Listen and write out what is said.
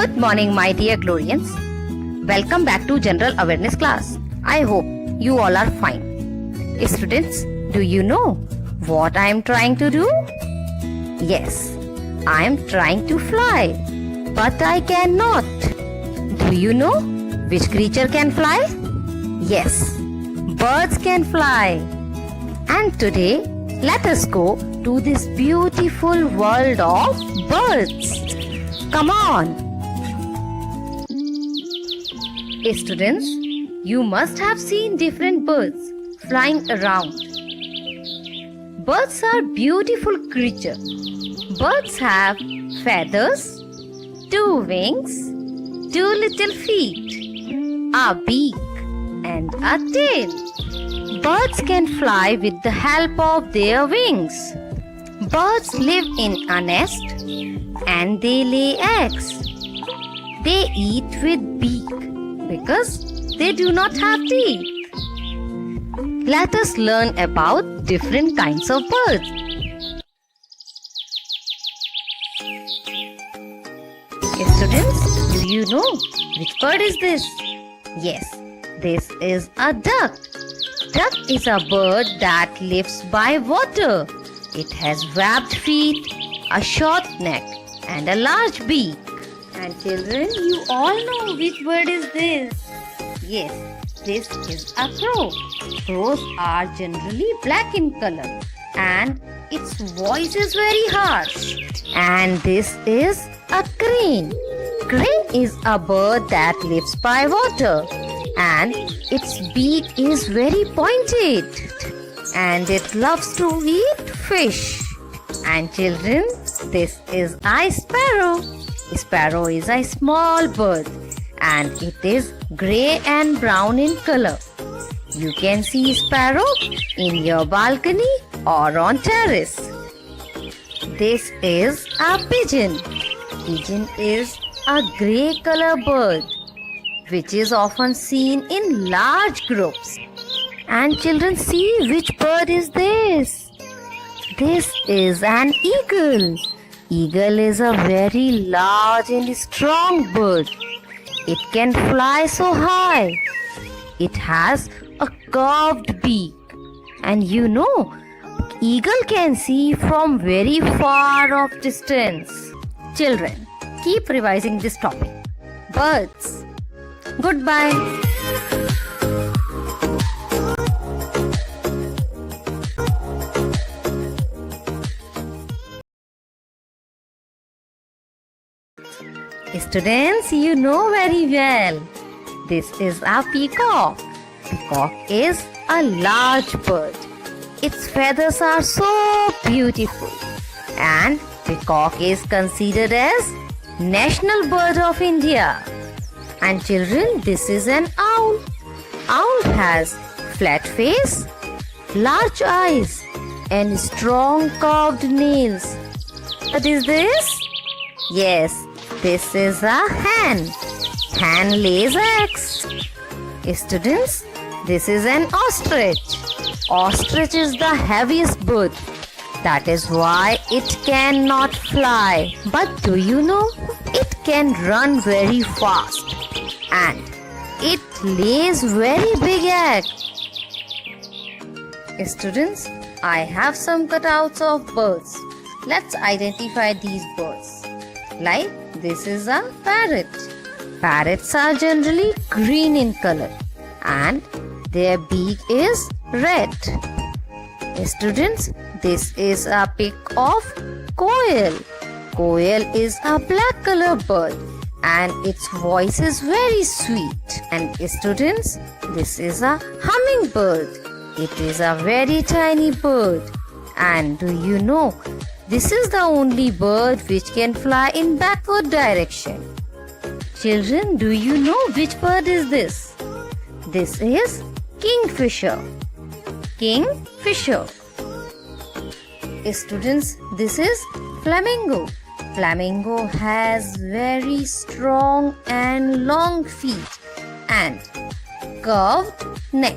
Good morning, my dear Glorians. Welcome back to General Awareness class. I hope you all are fine. Students, do you know what I am trying to do? Yes, I am trying to fly, but I cannot. Do you know which creature can fly? Yes, birds can fly. And today, let us go to this beautiful world of birds. Come on. Students, you must have seen different birds flying around. Birds are beautiful creatures. Birds have feathers, 2 wings, 2 little feet, a beak and a tail. Birds can fly with the help of their wings. Birds live in a nest and they lay eggs. They eat with beak because they do not have teeth. Let us learn about different kinds of birds. Students, do you know which bird is this? Yes, this is a duck. Duck is a bird that lives by water. It has webbed feet, a short neck, and a large beak. And children, you all know which bird is this. Yes, this is a crow. Crows are generally black in color and its voice is very harsh. And this is a crane. Crane is a bird that lives by water and its beak is very pointed and it loves to eat fish. And children, this is a sparrow. Sparrow is a small bird and it is grey and brown in color. You can see sparrow in your balcony or on terrace. This is a pigeon. Pigeon is a grey color bird which is often seen in large groups. And children, see which bird is this? This is an eagle. Eagle is a very large and strong bird. It can fly so high. It has a curved beak. And you know, eagle can see from very far off distance. Children, keep revising this topic. Birds. Goodbye. Students, you know very well. This is a peacock. Peacock is a large bird. Its feathers are so beautiful. And peacock is considered as national bird of India. And children, this is an owl. Owl has flat face, large eyes, and strong curved nails. What is this? Yes, this is a hen. Hen lays eggs. Students, this is an ostrich. Ostrich is the heaviest bird. That is why it cannot fly. But do you know? It can run very fast. And it lays very big eggs. Students, I have some cutouts of birds. Let's identify these birds. Like this is a parrot. Parrots are generally green in color and their beak is red. Students, this is a pic of quail. Quail is a black color bird and its voice is very sweet. And students, this is a hummingbird. It is a very tiny bird. And do you know, this is the only bird which can fly in backward direction. Children, do you know which bird is this? This is kingfisher. Kingfisher. Students, this is flamingo. Flamingo has very strong and long feet and curved neck.